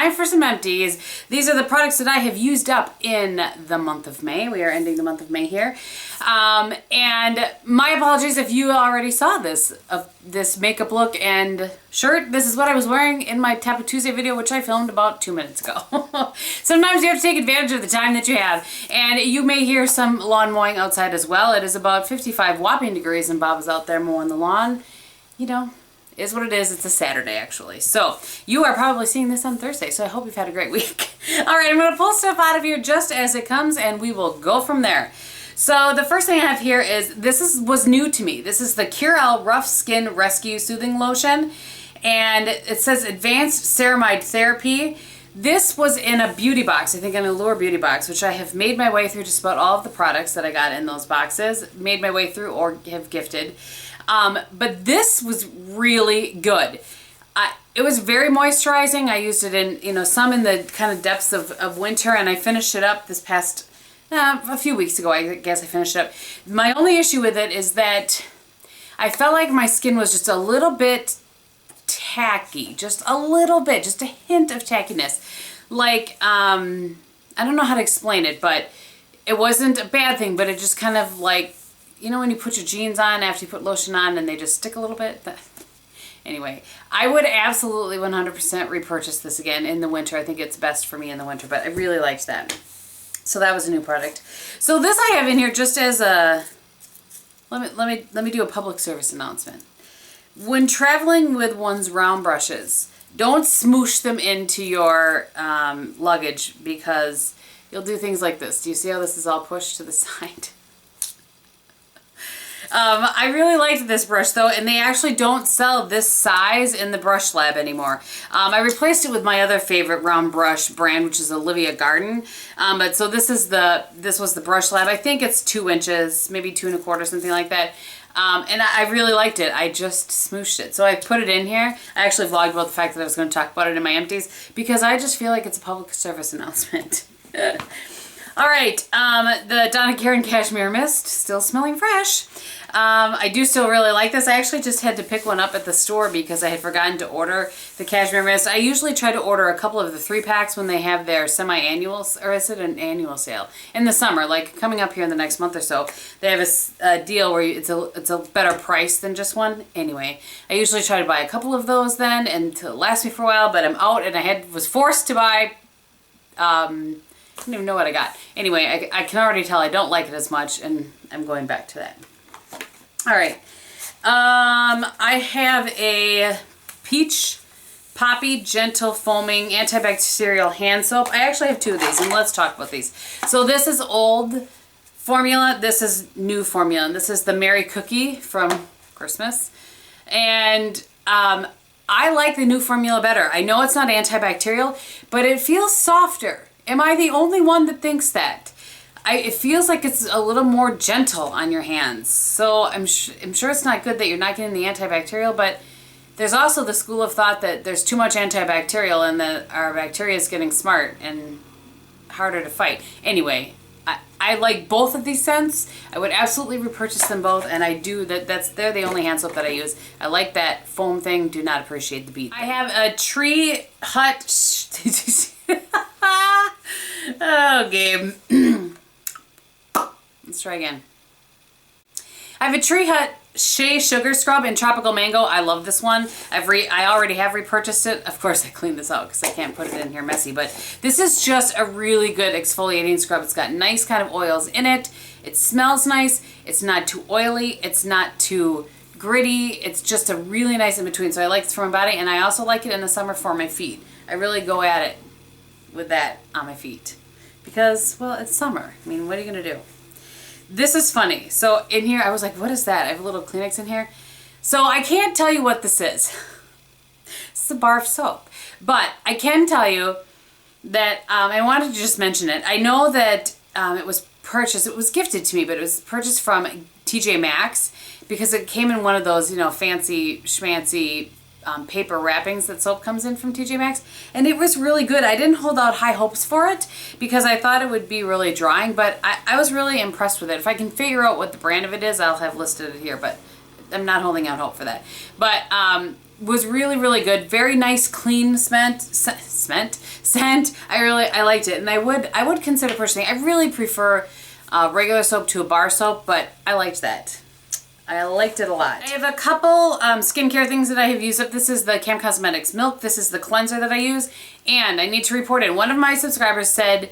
time for some empties. These are the products that I have used up in the month of May. We are ending the month of May here. And my apologies if you already saw this makeup look and shirt. This is what I was wearing in my Tappet Tuesday video, which I filmed about 2 minutes ago. Sometimes you have to take advantage of the time that you have. And you may hear some lawn mowing outside as well. It is about 55 whopping degrees and Bob is out there mowing the lawn. You know, is what it is. It's a Saturday, actually. So you are probably seeing this on Thursday, so I hope you've had a great week. All right, I'm going to pull stuff out of here just as it comes, and we will go from there. So the first thing I have here is, was new to me. This is the Curel Rough Skin Rescue Soothing Lotion, and it says Advanced Ceramide Therapy. This was in a beauty box, I think an Allure beauty box, which I have made my way through just about all of the products that I got in those boxes, made my way through or have gifted. But this was really good. It was very moisturizing. I used it in, you know, some in the kind of depths of winter, and I finished it up this past, a few weeks ago, I guess I finished it up. My only issue with it is that I felt like my skin was just a little bit tacky, just a little bit, just a hint of tackiness. Like, I don't know how to explain it, but it wasn't a bad thing, but it just kind of like, you know when you put your jeans on after you put lotion on and they just stick a little bit? Anyway, I would absolutely 100% repurchase this again in the winter. I think it's best for me in the winter, but I really liked that. So that was a new product. So this I have in here just as a, let me do a public service announcement. When traveling with one's round brushes, don't smoosh them into your luggage, because you'll do things like this. Do you see how this is all pushed to the side? I really liked this brush though, and they actually don't sell this size in the Brush Lab anymore. I replaced it with my other favorite round brush brand, which is Olivia Garden. But so this was the Brush Lab. I think it's 2 inches, maybe 2 1/4, something like that. And I really liked it. I just smooshed it. So I put it in here. I actually vlogged about the fact that I was going to talk about it in my empties, because I just feel like it's a public service announcement. All right, the Donna Karan Cashmere Mist, still smelling fresh. I do still really like this. I actually just had to pick one up at the store because I had forgotten to order the Cashmere Mist. I usually try to order a couple of the 3-packs when they have their semi-annual, or is it an annual sale? In the summer, like coming up here in the next month or so, they have a deal where it's a better price than just one. Anyway, I usually try to buy a couple of those then, and to last me for a while, but I'm out and I was forced to buy, I don't even know what I got. Anyway, I can already tell I don't like it as much, and I'm going back to that. All right. I have a Peach Poppy Gentle Foaming Antibacterial Hand Soap. I actually have 2 of these, and let's talk about these. So this is old formula. This is new formula, and this is the Merry Cookie from Christmas. And I like the new formula better. I know it's not antibacterial, but it feels softer. Am I the only one that thinks that? It feels like it's a little more gentle on your hands. So I'm sure it's not good that you're not getting the antibacterial, but there's also the school of thought that there's too much antibacterial and that our bacteria is getting smart and harder to fight. Anyway, I like both of these scents. I would absolutely repurchase them both, and I do. They're the only hand soap that I use. I like that foam thing. Do not appreciate the bead. I have a Tree Hut. Oh, Gabe. Let's try again. I have a Tree Hut Shea Sugar Scrub in Tropical Mango. I love this one. I already have repurchased it. Of course, I cleaned this out because I can't put it in here messy, but this is just a really good exfoliating scrub. It's got nice kind of oils in it. It smells nice. It's not too oily. It's not too gritty. It's just a really nice in between. So I like this for my body, and I also like it in the summer for my feet. I really go at it with that on my feet because, well, it's summer. I mean, what are you going to do? This is funny. So in here, I was like, what is that? I have a little Kleenex in here. So I can't tell you what this is. It's a bar of soap. But I can tell you that, I wanted to just mention it. I know that it was purchased, it was gifted to me, but it was purchased from TJ Maxx because it came in one of those, you know, fancy schmancy paper wrappings that soap comes in from TJ Maxx, and it was really good. I didn't hold out high hopes for it because I thought it would be really drying, but I was really impressed with it. If I can figure out what the brand of it is, I'll have listed it here, but I'm not holding out hope for that. But was really, really good. Very nice, clean scent. I liked it, and I would consider purchasing. I really prefer regular soap to a bar soap, but I liked that. I liked it a lot. I have a couple skincare things that I have used up. This is the Gehm Cosmetics Milk. This is the cleanser that I use, and I need to report it. One of my subscribers said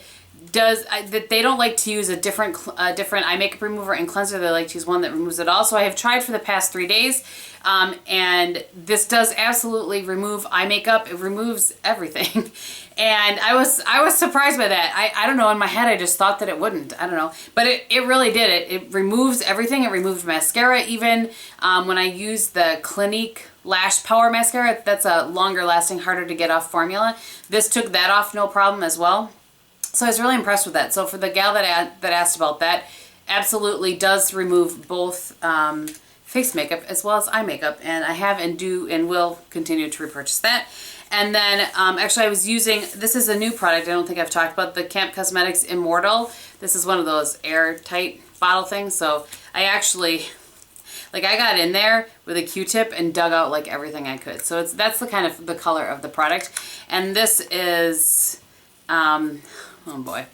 that they don't like to use a different eye makeup remover and cleanser. They like to use one that removes it all. So I have tried for the past 3 days, and this does absolutely remove eye makeup. It removes everything. And I was surprised by that. I don't know, in my head I just thought that it wouldn't. I don't know. But it really did it. It removes everything. It removed mascara even. When I use the Clinique Lash Power Mascara, that's a longer lasting, harder to get off formula. This took that off no problem as well. So I was really impressed with that. So for the gal that asked about that, absolutely does remove both face makeup as well as eye makeup. And I have and do and will continue to repurchase that. And then actually I was using, this is a new product I don't think I've talked about, the Gehm Cosmetics Immortal. This is one of those airtight bottle things. So I actually, like, I got in there with a Q-tip and dug out like everything I could. So that's the kind of the color of the product. And this is, oh boy,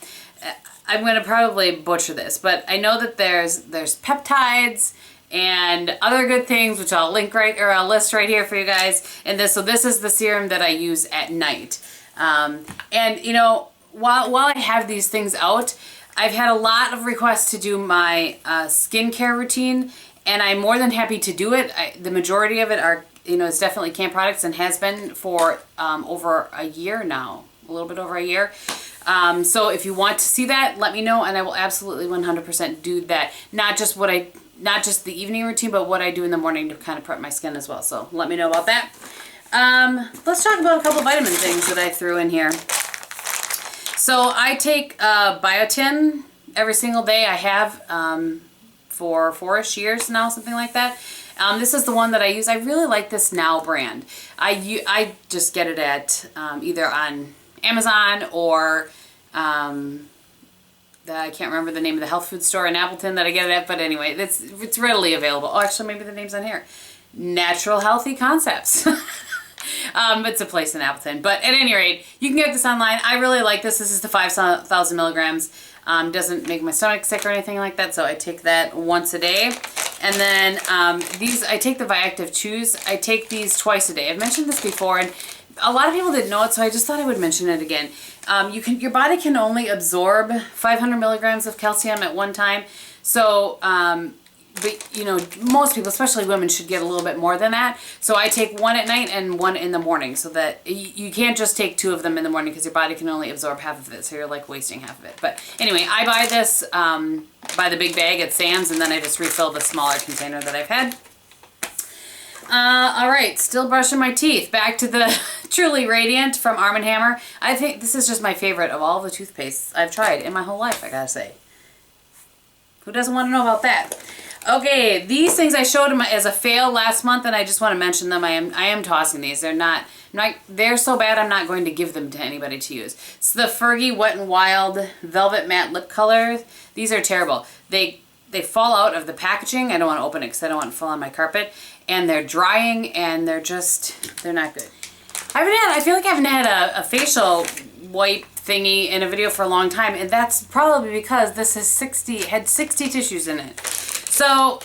I'm going to probably butcher this, but I know that there's peptides and other good things, which I'll link I'll list right here for you guys. And so this is the serum that I use at night. And you know, while I have these things out, I've had a lot of requests to do my skincare routine, and I'm more than happy to do it. The majority of it are, you know, it's definitely Gehm products and has been for over a year now, a little bit over a year. So if you want to see that, let me know, and I will absolutely 100% do that. Not just the evening routine, but what I do in the morning to kind of prep my skin as well. So let me know about that. Let's talk about a couple of vitamin things that I threw in here. So I take biotin every single day. I have for 4-ish years now, something like that. This is the one that I use. I really like this Now brand. I just get it at either on Amazon or I can't remember the name of the health food store in Appleton that I get it at, but anyway, it's readily available. Oh, actually, maybe the name's on here. Natural Healthy Concepts. It's a place in Appleton. But at any rate, you can get this online. I really like this. This is the 5,000 milligrams. Doesn't make my stomach sick or anything like that, so I take that once a day. And then I take the Viactive Chews. I take these twice a day. I've mentioned this before, and a lot of people didn't know it, so I just thought I would mention it again. Your body can only absorb 500 milligrams of calcium at one time. So, but you know, most people, especially women, should get a little bit more than that. So I take one at night and one in the morning, so that you can't just take 2 of them in the morning because your body can only absorb half of it. So you're like wasting half of it. But anyway, I buy this by the big bag at Sam's, and then I just refill the smaller container that I've had. All right, still brushing my teeth. Back to the Truly Radiant from Arm & Hammer. I think this is just my favorite of all the toothpastes I've tried in my whole life, I gotta say. Who doesn't want to know about that? Okay, these things I showed them as a fail last month, and I just want to mention them. I am tossing these. They're so bad I'm not going to give them to anybody to use. It's the Fergie Wet n Wild Velvet Matte Lip Color. These are terrible. They fall out of the packaging. I don't want to open it because I don't want it to fall on my carpet. And they're drying, and they're not good. I feel like I haven't had a facial wipe thingy in a video for a long time, and that's probably because this had 60 tissues in it. So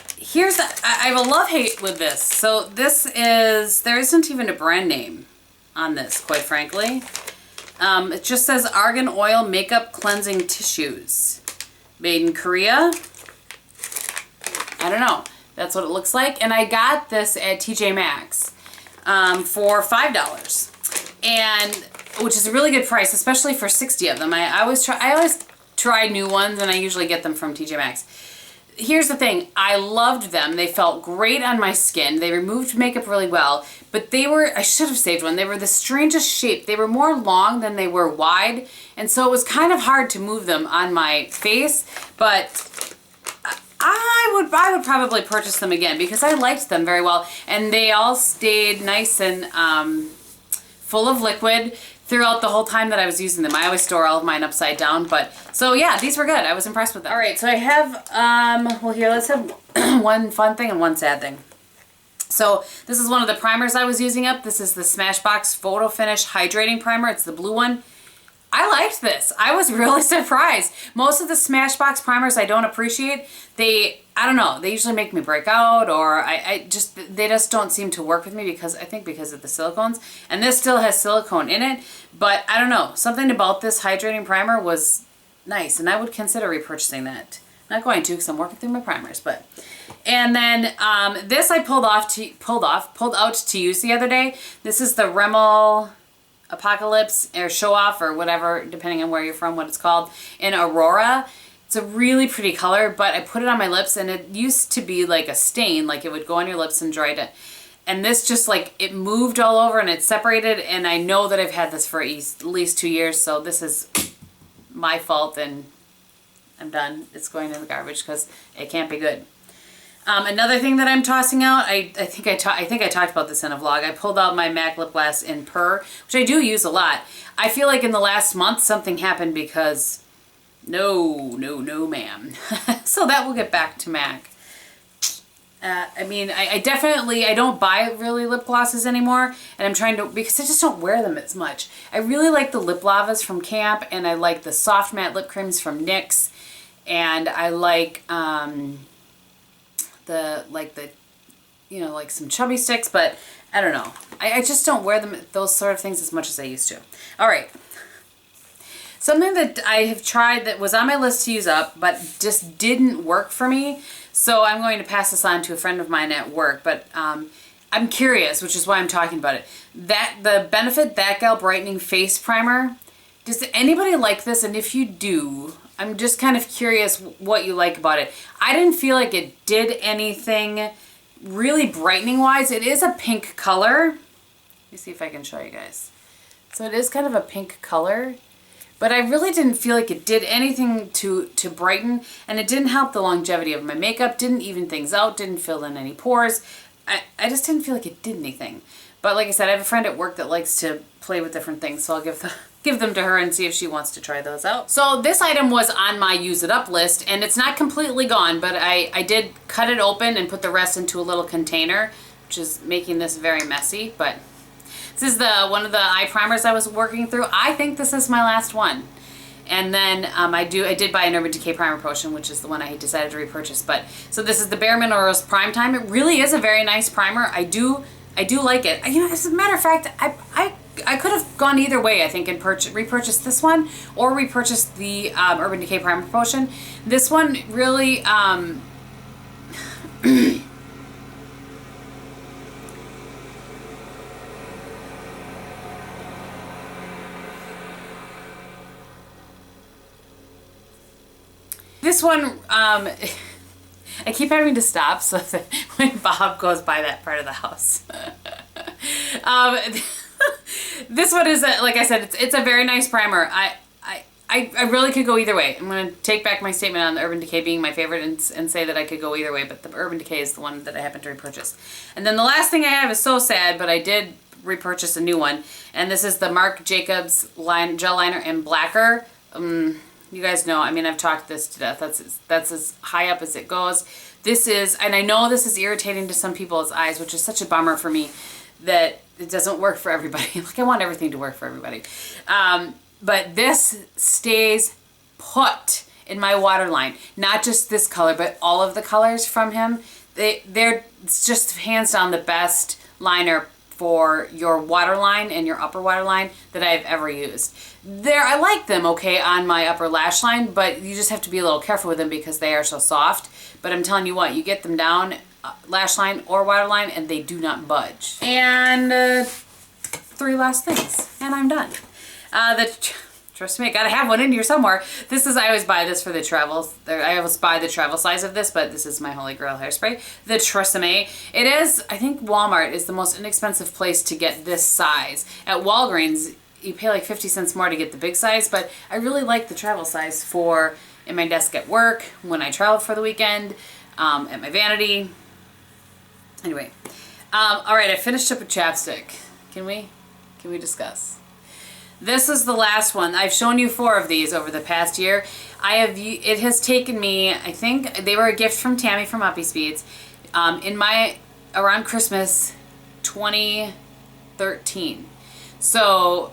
I have a love-hate with this. So there isn't even a brand name on this, quite frankly. It just says Argan Oil Makeup Cleansing Tissues. Made in Korea. I don't know. That's what it looks like. And I got this at TJ Maxx for $5. And which is a really good price, especially for 60 of them. I always try new ones, and I usually get them from TJ Maxx. Here's the thing, I loved them. They felt great on my skin. They removed makeup really well, but I should have saved one. They were the strangest shape. They were more long than they were wide, and so it was kind of hard to move them on my face, but I would probably purchase them again because I liked them very well, and they all stayed nice and full of liquid throughout the whole time that I was using them. I always store all of mine upside down, but so yeah, these were good. I was impressed with them. All right, so I have, well here, let's have one fun thing and one sad thing. So this is one of the primers I was using up. This is the Smashbox Photo Finish Hydrating Primer. It's the blue one. I liked this. I was really surprised. Most of the Smashbox primers I don't appreciate. I don't know, they usually make me break out, or they just don't seem to work with me because I think because of the silicones. And this still has silicone in it, but I don't know. Something about this hydrating primer was nice, and I would consider repurchasing that. Not going to because I'm working through my primers, but. And then this I pulled out to use the other day. This is the Rimmel Apocalypse or Show Off or whatever, depending on where you're from, what it's called, in Aurora. It's a really pretty color, but I put it on my lips and it used to be like a stain, like it would go on your lips and dry it. And this just like, it moved all over and it separated, and I know that I've had this for at least 2 years, so this is my fault and I'm done. It's going in the garbage because it can't be good. Another thing that I'm tossing out, I think I talked about this in a vlog. I pulled out my MAC lip gloss in Purr, which I do use a lot. I feel like in the last month something happened because no ma'am. So that will get back to MAC. I mean, I don't buy really lip glosses anymore, and I'm trying to, because I just don't wear them as much. I really like the lip lavas from Camp, and I like the soft matte lip creams from NYX, and I like like some chubby sticks, but I don't know. I just don't wear them, those sort of things, as much as I used to. All right. Something that I have tried that was on my list to use up, but just didn't work for me. So I'm going to pass this on to a friend of mine at work, but I'm curious, which is why I'm talking about it. The Benefit That Gal Brightening Face Primer. Does anybody like this? And if you do, I'm just kind of curious what you like about it. I didn't feel like it did anything really brightening wise. It is a pink color. Let me see if I can show you guys. So it is kind of a pink color, but I really didn't feel like it did anything to brighten, and it didn't help the longevity of my makeup, didn't even things out, didn't fill in any pores. I just didn't feel like it did anything. But like I said, I have a friend at work that likes to play with different things, so I'll give them to her and see if she wants to try those out. So this item was on my use it up list, and it's not completely gone, but I did cut it open and put the rest into a little container, which is making this very messy, but this is one of the eye primers I was working through. I think this is my last one. And then I did buy an Urban Decay Primer Potion, which is the one I decided to repurchase. But so this is the Bare Minerals Prime Time. It really is a very nice primer. I do like it. You know, as a matter of fact, I could have gone either way, I think, and repurchased this one or repurchased the Urban Decay Primer Potion. This one really this one, I keep having to stop so that when Bob goes by that part of the house. This one is, like I said, it's a very nice primer. I really could go either way. I'm going to take back my statement on the Urban Decay being my favorite and say that I could go either way, but the Urban Decay is the one that I happen to repurchase. And then the last thing I have is so sad, but I did repurchase a new one, and this is the Marc Jacobs Gel Liner in Blacker. You guys know, I mean, I've talked this to death. That's as high up as it goes. This is, and I know this is irritating to some people's eyes, which is such a bummer for me that it doesn't work for everybody. Like, I want everything to work for everybody. But this stays put in my waterline. Not just this color, but all of the colors from him. It's just hands down the best liner for your waterline and your upper waterline that I've ever used. I like them okay on my upper lash line, but you just have to be a little careful with them because they are so soft. But I'm telling you what, you get them down lash line or waterline and they do not budge. And 3 last things and I'm done. Trust me, I gotta have one in here somewhere. I always buy this for the travels. I always buy the travel size of this, but this is my holy grail hairspray. The Tresemme. It is, I think Walmart is the most inexpensive place to get this size. At Walgreens, you pay like 50 cents more to get the big size, but I really like the travel size for in my desk at work, when I travel for the weekend, at my vanity. Anyway, all right, I finished up a chapstick. Can we discuss? This is the last one. I've shown you 4 of these over the past year. It has taken me, I think they were a gift from Tammy from Uppy Speeds. In my around Christmas 2013. So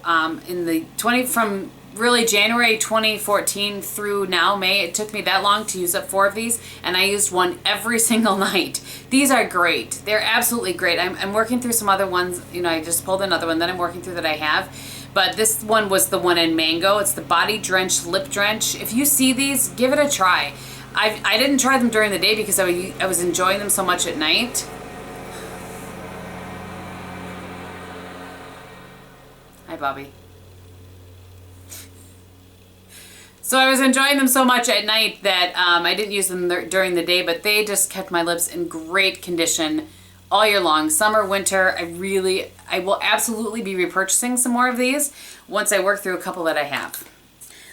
from really January 2014 through now May, it took me that long to use up 4 of these, and I used one every single night. These are great. They're absolutely great. I'm working through some other ones. You know, I just pulled another one that I'm working through that I have. But this one was the one in Mango. It's the Body Drench Lip Drench. If you see these, give it a try. I didn't try them during the day because I was enjoying them so much at night. Hi, Bobby. So I was enjoying them so much at night that I didn't use them during the day, but they just kept my lips in great condition all year long. Summer, winter, I will absolutely be repurchasing some more of these once I work through a couple that I have.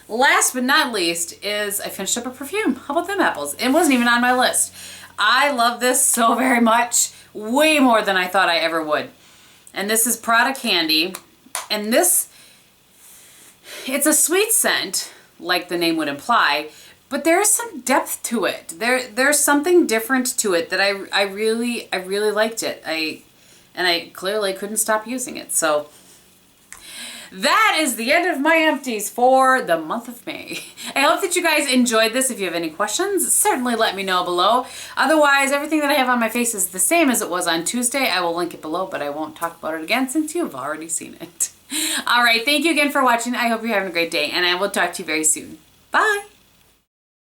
Last but not least is I finished up a perfume. How about them apples? It wasn't even on my list. I love this so very much, way more than I thought I ever would. And this is Prada Candy. And this, it's a sweet scent, like the name would imply, but there's some depth to it. There's something different to it that I really liked it. And I clearly couldn't stop using it. So that is the end of my empties for the month of May. I hope that you guys enjoyed this. If you have any questions, certainly let me know below. Otherwise, everything that I have on my face is the same as it was on Tuesday. I will link it below, but I won't talk about it again since you've already seen it. All right, thank you again for watching. I hope you're having a great day, and I will talk to you very soon. Bye.